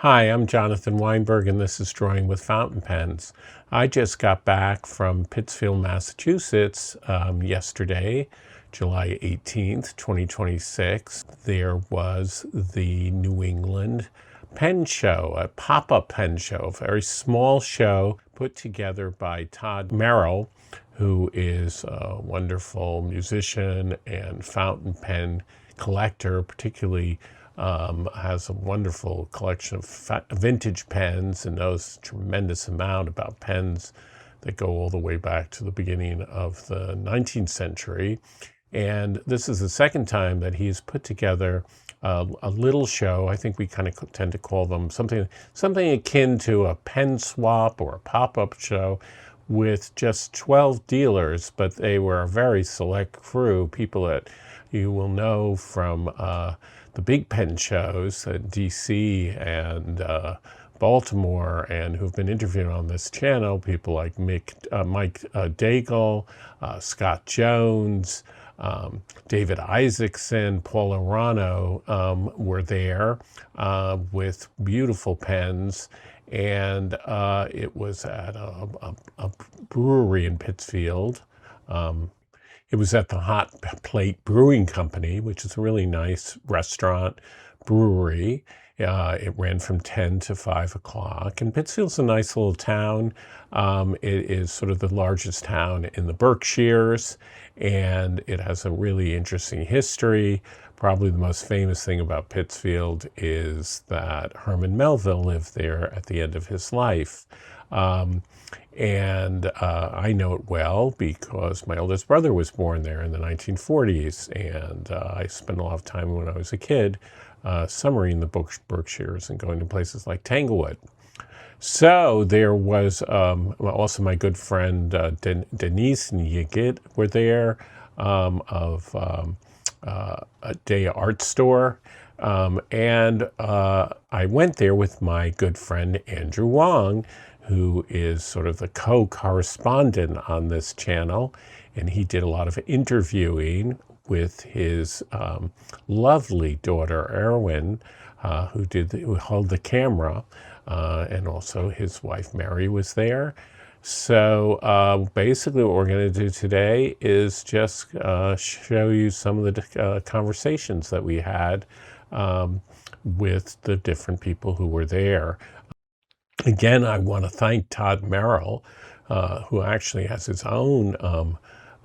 Hi, I'm Jonathan Weinberg, and this is Drawing with Fountain Pens. I just got back from Pittsfield, Massachusetts yesterday, July 18th, 2026. There was the New England Pen Show, a pop-up pen show, a very small show put together by Todd Merrill, who is a wonderful musician and fountain pen collector, particularly has a wonderful collection of vintage pens and knows a tremendous amount about pens that go all the way back to the beginning of the 19th century. And this is the second time that he's put together a little show. I think we kind of tend to call them something akin to a pen swap or a pop-up show with just 12 dealers, but they were a very select crew, people that you will know from the big pen shows at DC and Baltimore, and who've been interviewed on this channel, people like Mike Daigle, Scott Jones, David Isaacson, Paul Erano were there with beautiful pens. And it was at a brewery in Pittsfield. It was at the Hot Plate Brewing Company, which is a really nice restaurant brewery. It ran from 10 to 5 o'clock. And Pittsfield's a nice little town. It is sort of the largest town in the Berkshires, and it has a really interesting history. Probably the most famous thing about Pittsfield is that Herman Melville lived there at the end of his life. And I know it well because my oldest brother was born there in the 1940s, and I spent a lot of time when I was a kid summering the Berkshires and going to places like Tanglewood. So there was also my good friend Denise and Yigit were there of a day art store. And I went there with my good friend Andrew Wong, who is sort of the co-correspondent on this channel. And he did a lot of interviewing with his lovely daughter, Erwin, who held the camera. And also his wife, Mary, was there. So basically what we're going to do today is just show you some of the conversations that we had with the different people who were there. Again, I want to thank Todd Merrill, who actually has his own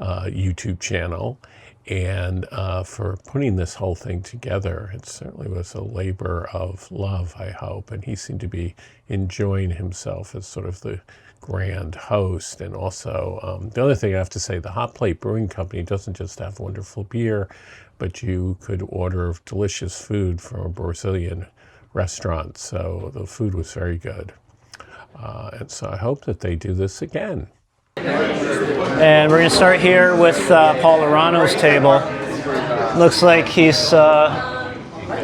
YouTube channel, and for putting this whole thing together. It certainly was a labor of love, I hope, and he seemed to be enjoying himself as sort of the grand host. And also, the other thing I have to say, the Hot Plate Brewing Company doesn't just have wonderful beer, but you could order delicious food from a Brazilian restaurant. So the food was very good. And so I hope that they do this again. And we're going to start here with Paul Erano's table. Looks like he's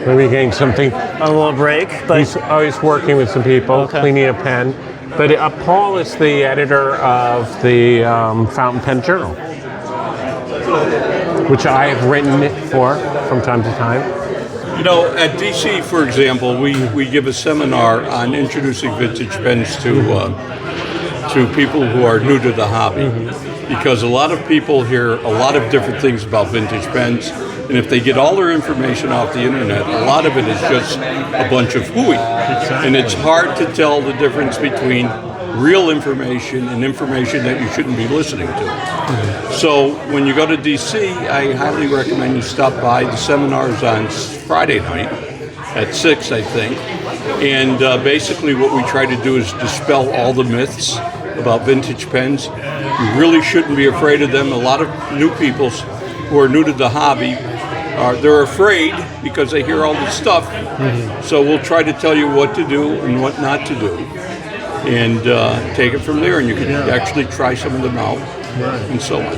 maybe getting something. A little break, but he's working with some people, cleaning a pen. But Paul is the editor of the Fountain Pen Journal, which I have written for from time to time. You know, at DC, for example, we give a seminar on introducing vintage pens to people who are new to the hobby. Because a lot of people hear a lot of different things about vintage pens, and if they get all their information off the internet, a lot of it is just a bunch of hooey. And it's hard to tell the difference between real information and information that you shouldn't be listening to. So when you go to DC, I highly recommend you stop by. The seminar's on Friday night at 6, I think. And basically what we try to do is dispel all the myths about vintage pens. You really shouldn't be afraid of them. A lot of new people who are new to the hobby, they're afraid because they hear all this stuff. So we'll try to tell you what to do and what not to do. And take it from there, and you can actually try some of them out, and so on.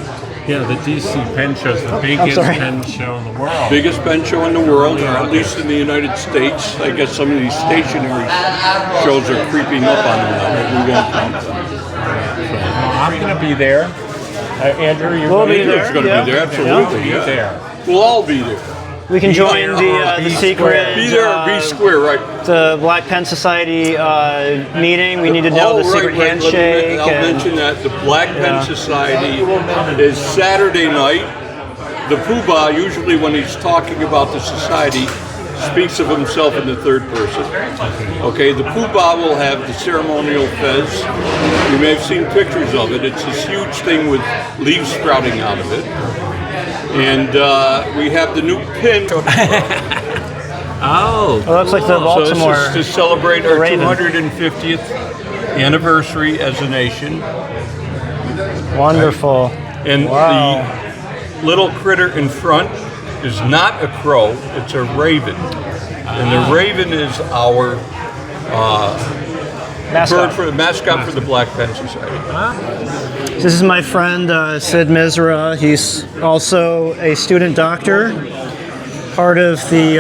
Yeah, the DC Pen Show is the biggest pen show in the world. Biggest pen show in the world, or at least in the United States. I guess some of these stationary shows are creeping up on them now, but we won't count them. I'm going to be there. Andrew, you're We'll be there. Andrew's going to be there, absolutely. We'll be there. We'll all be there. We can join the secret. Be there, be square, right? The Black Pen Society meeting. We need to know the secret handshake. I'll mention that the Black Pen Society is Saturday night. The Poobah, usually when he's talking about the society, speaks of himself in the third person. Okay, the Poobah will have the ceremonial fez. You may have seen pictures of it. It's this huge thing with leaves sprouting out of it. And we have the new pin. Oh, it looks like the Baltimore. So this is to celebrate our Raven. 250th anniversary as a nation. Wonderful. And the little critter in front is not a crow, it's a raven. And the raven is our mascot for the Black Pen Society. This is my friend Sid Misra. He's also a student doctor, part of the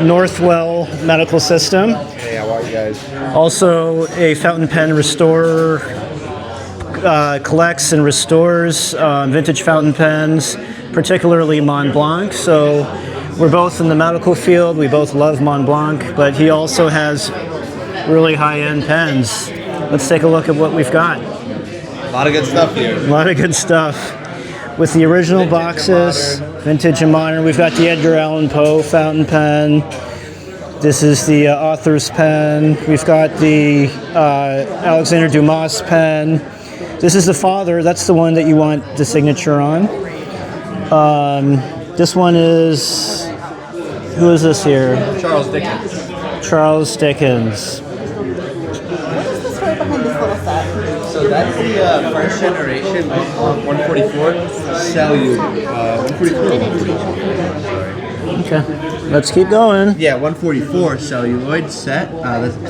Northwell medical system. Hey, how are you guys? Also a fountain pen restorer, collects and restores vintage fountain pens, particularly Mont Blanc. So we're both in the medical field. We both love Mont Blanc, but he also has really high-end pens. Let's take a look at what we've got. A lot of good stuff here. A lot of good stuff. With the original boxes, vintage and modern. We've got the Edgar Allan Poe fountain pen. This is the author's pen. We've got the Alexander Dumas pen. This is the father. That's the one that you want the signature on. This one is, who is this here? Charles Dickens. Charles Dickens. What is the story behind this little set? So that's the first generation 144 Celluloid. 144 or 142? Okay, let's keep going. Yeah, 144 celluloid set.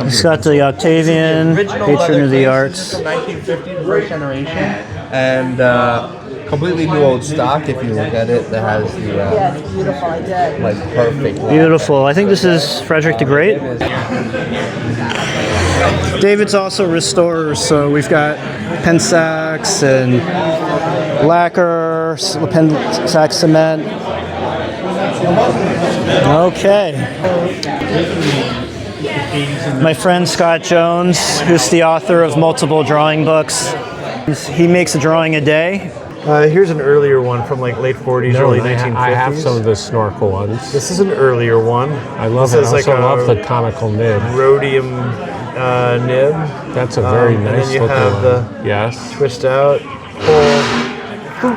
He's got the Octavian, patron of the arts. 1950 first generation, and completely new old stock. If you look at it, that has the Yeah, it's beautiful. I did. like perfect. Beautiful. I think this is Frederick the Great. David's also restorers, so we've got pen sacks and lacquer, pen sack cement. Okay. My friend Scott Jones, who's the author of multiple drawing books, he makes a drawing a day. Here's an earlier one from like late 40s, early 1950s. I have some of the snorkel ones. This is an earlier one. I love this it. I is also like love the conical nib. rhodium nib. That's a very and nice then you looking have one. the Yes. twist out, pull.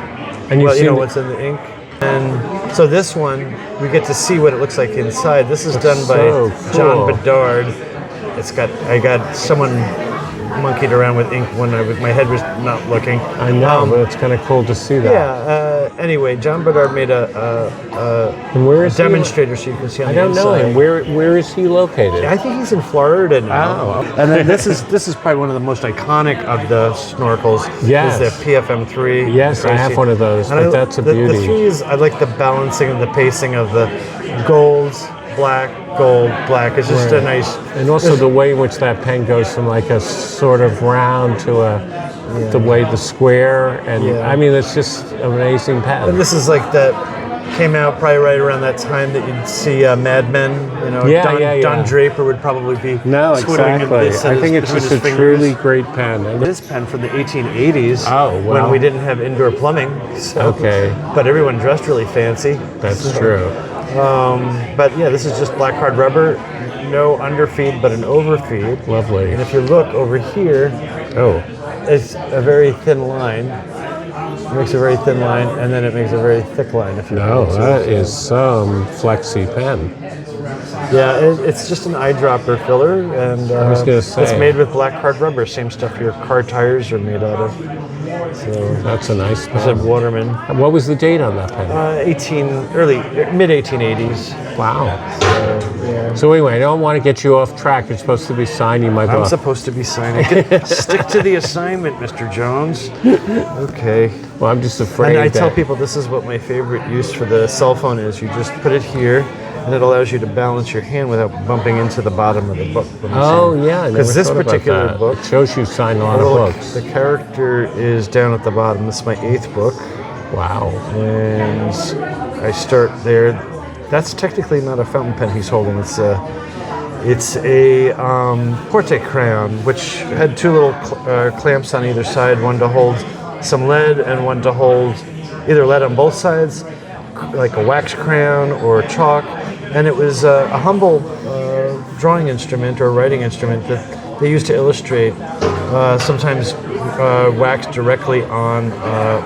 And Well, you know the- what's in the ink. And so this one, we get to see what it looks like inside. This is done by so John cool. Bedard. I got someone monkeyed around with ink when my head was not looking. I know, but it's kind of cool to see that. Yeah. Anyway, John Bedard made a And where is he? demostrator so you can see on I the don't know inside. him. Where is he located? I think he's in Florida now. Oh. And then this is probably one of the most iconic of the snorkels. Yes. Is the PFM3. Yes, I have one of those, And but that's a the beauty. The threes, I like the balancing and the pacing of the gold, black, gold, black. It's just a nice. And also the way in which that pen goes from like a sort of round to the way the square, and Yeah. I mean it's just an amazing pen. And this is like that came out probably right around that time that you'd see Mad Men. You know, Yeah, Don Draper would probably be No, twiddling exactly. this I in think his- it's between just a his fingers. truly great pen. And This pen from the 1880s. Oh, wow. When we didn't have indoor plumbing. So, Okay. But everyone dressed really fancy. That's true. But yeah, this is just black hard rubber, no underfeed, but an overfeed. Lovely. And if you look over here, Oh, it's a very thin line. It makes a very thin line, and then it makes a very thick line. If you no, look. that is some flexi pen. Yeah, it's just an eyedropper filler, and was gonna say. it's made with black hard rubber, same stuff your car tires are made out of. So That's a nice I said pen. Waterman, What was the date on that pen? mid 1880s. Wow. Yeah. So anyway, I don't want to get you off track. You're supposed to be signing my I'm book. supposed to be signing. Stick to the assignment, Mr. Jones. Okay. Well, I'm just afraid And I that tell people this is what my favorite use for the cell phone is. You just put it here, and it allows you to balance your hand without bumping into the bottom of the book. Oh yeah, I never Because this thought about particular that. book, It shows you signed a lot look, of books. the character is down at the bottom. This is my 8th book, Wow. and I start there. that's technically not a fountain pen he's holding. It's a Porte crayon, which had two little clamps on either side, one to hold some lead and one to hold either lead on both sides, like a wax crayon or chalk. And it was a humble drawing instrument or writing instrument that they used to illustrate, sometimes waxed directly on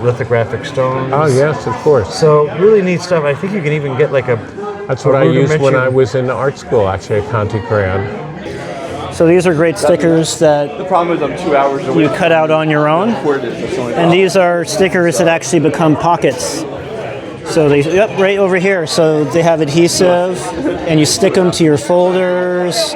lithographic stones. Oh, yes, of course. So really neat stuff. I think you can even get like That's what I used when I was in art school, actually, a Conti crayon. So these are great stickers that The problem is I'm 2 hours away. you cut out on your own. And these are stickers that actually become pockets. So they, yep, right over here. So they have adhesive, and you stick them to your folders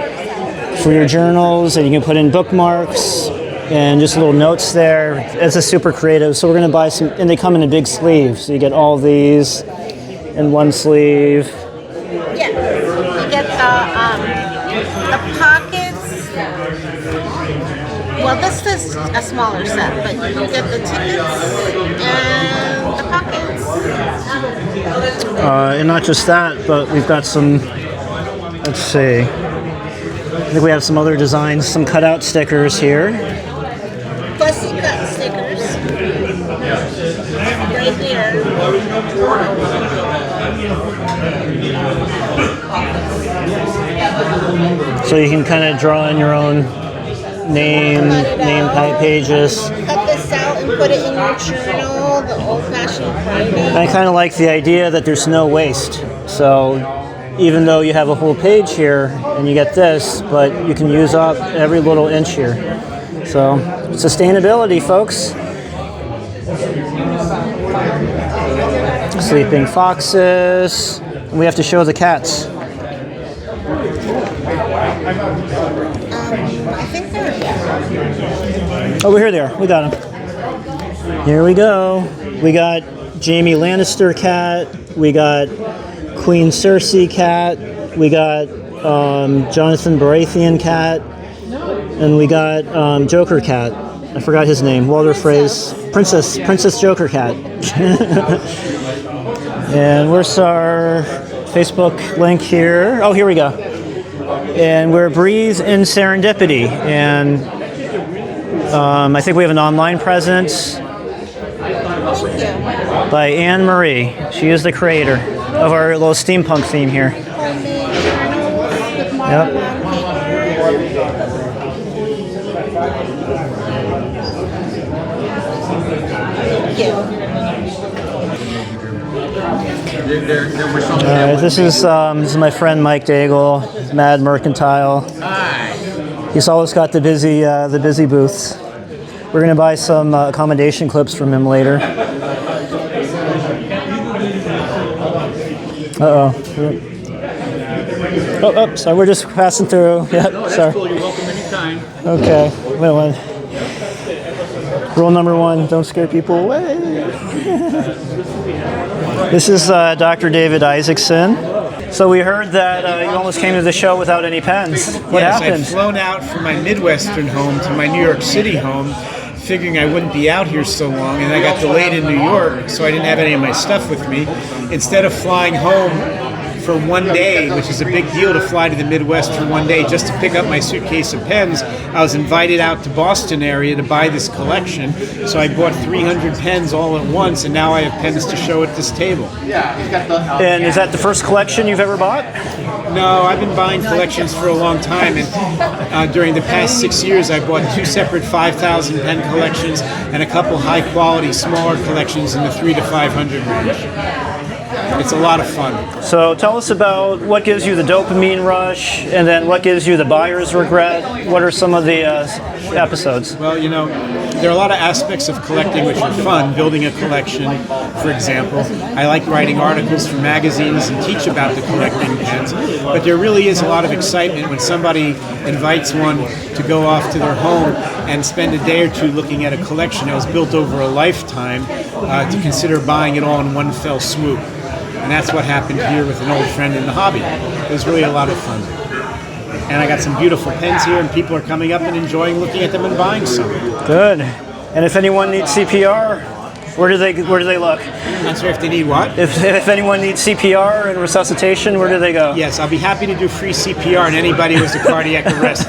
for your journals, and you can put in bookmarks and just little notes there. It's a super creative. So we're going to buy some, and they come in a big sleeve. So you get all these in one sleeve. Yeah, you get the pockets. Well, this is a smaller set, but you get the tickets and the pockets. And not just that, but we've got some, let's see, I think we have some other designs, some cutout stickers here. Fussy cut stickers. Right here. So you can kind of draw in your own name pages. Cut this out and put it in your journal, the old-fashioned writing. I kind of like the idea that there's no waste. So even though you have a whole page here and you get this, but you can use up every little inch here. So sustainability, folks. Sleeping foxes. And we have to show the cats. I think they're here. Oh, here they are. We got them. Here we go. We got Jaime Lannister cat. We got Queen Cersei cat. We got Jonathan Baratheon cat. And we got Joker cat. I forgot his name. Walter Frey's Princess Joker cat. And where's our Facebook link here? Oh, here we go. And we're Breathe in Serendipity. And I think we have an online presence by Anne Marie. She is the creator of our little steampunk theme here. Yep. This is my friend Mike Daigle, Mad Mercantile. He's always got the busy booths. We're going to buy some accommodation clips from him later. Oh, sorry, we're just passing through. Yeah, no, that's sorry. Cool. You're welcome anytime. Okay. Rule number 1, don't scare people away. This is Dr. David Isaacson. So we heard that you almost came to the show without any pens. What happened? I'd flown out from my Midwestern home to my New York City home, figuring I wouldn't be out here so long, and I got delayed in New York, so I didn't have any of my stuff with me. Instead of flying home for one day, which is a big deal to fly to the Midwest for one day just to pick up my suitcase of pens, I was invited out to Boston area to buy this collection. So I bought 300 pens all at once, and now I have pens to show at this table. And is that the first collection you've ever bought? No, I've been buying collections for a long time, and during the past 6 years, I bought 2 separate 5,000 pen collections and a couple high-quality, smaller collections in the 300 to 500 range. It's a lot of fun. So tell us about what gives you the dopamine rush, and then what gives you the buyer's regret. What are some of the episodes? Well, you know, there are a lot of aspects of collecting which are fun. Building a collection, for example. I like writing articles for magazines and teach about the collecting pens. But there really is a lot of excitement when somebody invites one to go off to their home and spend a day or two looking at a collection that was built over a lifetime to consider buying it all in one fell swoop. And that's what happened here with an old friend in the hobby. It was really a lot of fun. And I got some beautiful pens here, and people are coming up and enjoying looking at them and buying some. Good. And if anyone needs CPR, Where do they look? I'm sorry, if they need what? If anyone needs CPR and resuscitation, where do they go? Yes, I'll be happy to do free CPR on anybody who has a cardiac arrest.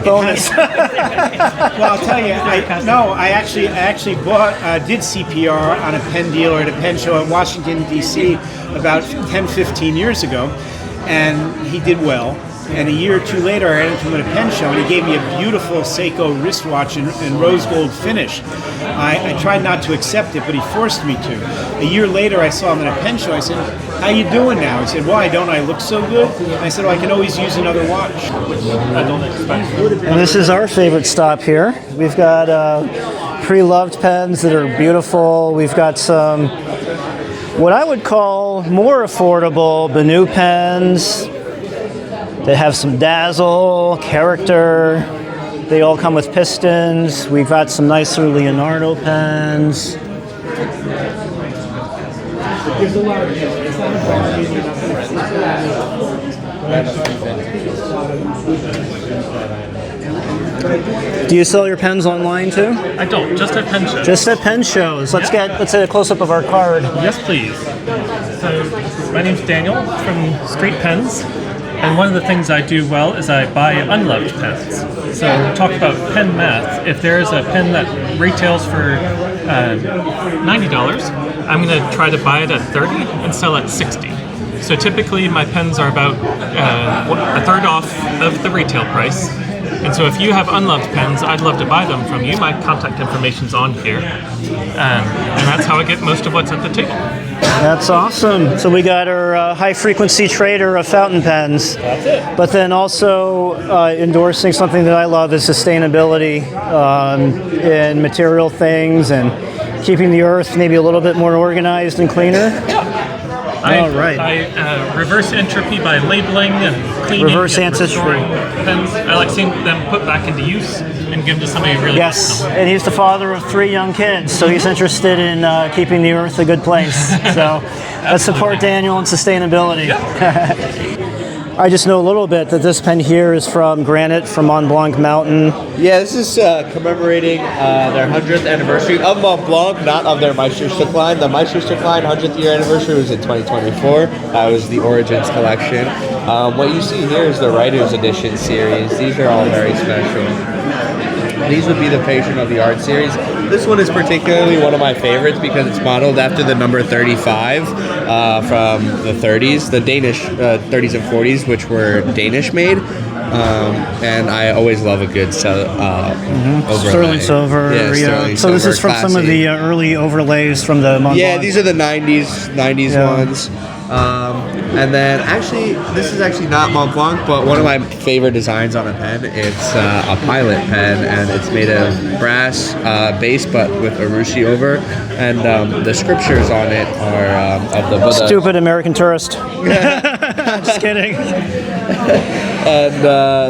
Bonus. Well, I'll tell you, I actually did CPR on a pen dealer at a pen show in Washington, D.C. about 10, 15 years ago, and he did well. And a year or two later, I ran into him at a pen show, and he gave me a beautiful Seiko wristwatch in rose gold finish. I tried not to accept it, but he forced me to. A year later, I saw him at a pen show. I said, "How you doing now?" He said, "Why don't I look so good?" And I said, "Oh, I can always use another watch." I don't expect. And this is our favorite stop here. We've got pre-loved pens that are beautiful. We've got some, what I would call more affordable Benu pens. They have some dazzle, character. They all come with pistons. We've got some nicer Leonardo pens. Do you sell your pens online too? I don't, just at pen shows. Just at pen shows. Let's get a close-up of our card. Yes, please. So, my name's Daniel from Street Pens. And one of the things I do well is I buy unloved pens. So talk about pen math. If there's a pen that retails for $90, I'm going to try to buy it at $30 and sell at $60. So typically my pens are about a third off of the retail price. And so if you have unloved pens, I'd love to buy them from you. My contact information's on here. And that's how I get most of what's at the table. That's awesome. So we got our high-frequency trader of fountain pens. That's it. But then also endorsing something that I love is sustainability in material things and keeping the earth maybe a little bit more organized and cleaner. Yeah. All right. I reverse entropy by labeling and cleaning Reverse and entropy. restoring pens. I like seeing them put back into use and give them to somebody who really wants Yes, them. and he's the father of 3 young kids, so he's interested in keeping the earth a good place. So let's support Daniel and sustainability. I just know a little bit that this pen here is from granite from Mont Blanc Mountain. Yeah, this is commemorating their 100th anniversary of Mont Blanc, not of their Meisterstück line. The Meisterstück line 100th year anniversary was in 2024. That was the Origins collection. What you see here is the Writer's Edition series. These are all very special. These would be the Patron of the Art series. This one is particularly one of my favorites because it's modeled after the number 35 from the 30s, the Danish 30s and 40s, which were Danish made. And I always love a good overlay. Sterling silver. Yeah, sterling so this silver, is from some of classy. the early overlays from the Mont Blanc. These are the 90s ones. And then actually, this is actually not Mont Blanc, but one of my favorite designs on a pen. It's a pilot pen, and it's made of brass base, but with urushi over. And the scriptures on it are of the Buddha. Stupid American tourist. Just kidding. And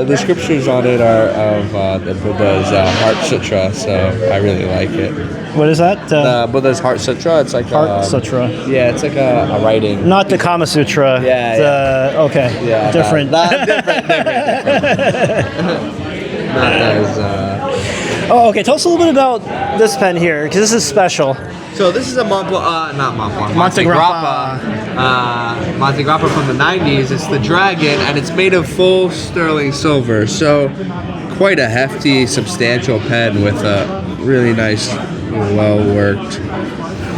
the scriptures on it are of the Buddha's Heart Sutra, so I really like it. What is that? The Buddha's Heart Sutra. It's like Heart Sutra. Yeah, it's like a writing. Not the Kama Sutra. Yeah. Okay. Yeah, different. different. Not as. Oh, okay. Tell us a little bit about this pen here, because this is special. So this is a not Mont Blanc, Monte Grappa. Monte Grappa from the 90s. It's the Dragon, and it's made of full sterling silver. So quite a hefty, substantial pen with a really nice, well-worked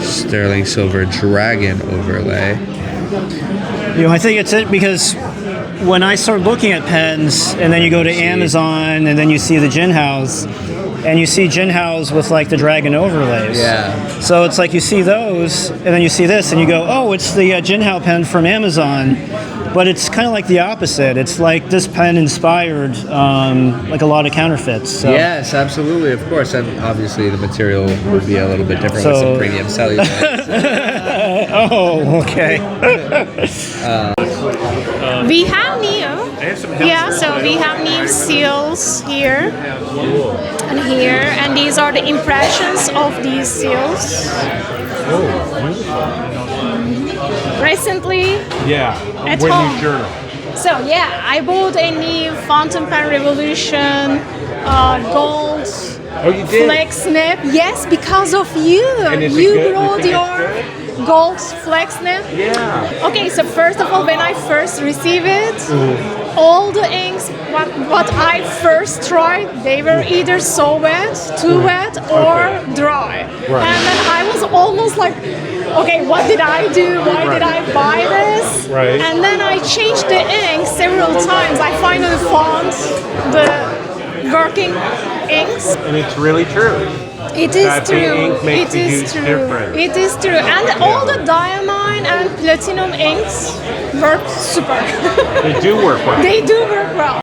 sterling silver Dragon overlay. I think it's it because when I start looking at pens, and then you go to Amazon, and then you see the Jinhaos, and you see Jinhaos with like the Dragon overlays. Yeah. So it's like you see those, and then you see this, and you go, oh, it's the Jinhao pen from Amazon. But it's kind of like the opposite. It's like this pen inspired like a lot of counterfeits. So. Yes, absolutely, of course. And obviously the material would be a little bit different with some premium cellulose. Oh, okay. We have new. Yeah, so we have new seals here and here, and these are the impressions of these seals. Recently, at home. Journal. So yeah, I bought a new fountain pen revolution gold Oh, you did? Flex nib. Yes, because of you. And is it You good? You brought think your it's gold flex nib. Yeah. Okay, so first of all, when I first received it, all the inks, what I first tried, they were either so wet, too wet, or dry. And then I was almost like, okay, what did I do? Why did I buy this? Right. And then I changed the ink several times. I finally found the working inks. And it's really true. It is That true. ink makes It a is huge true. difference. It is true. And all the diamine and platinum inks work super. They do work well. They do work well.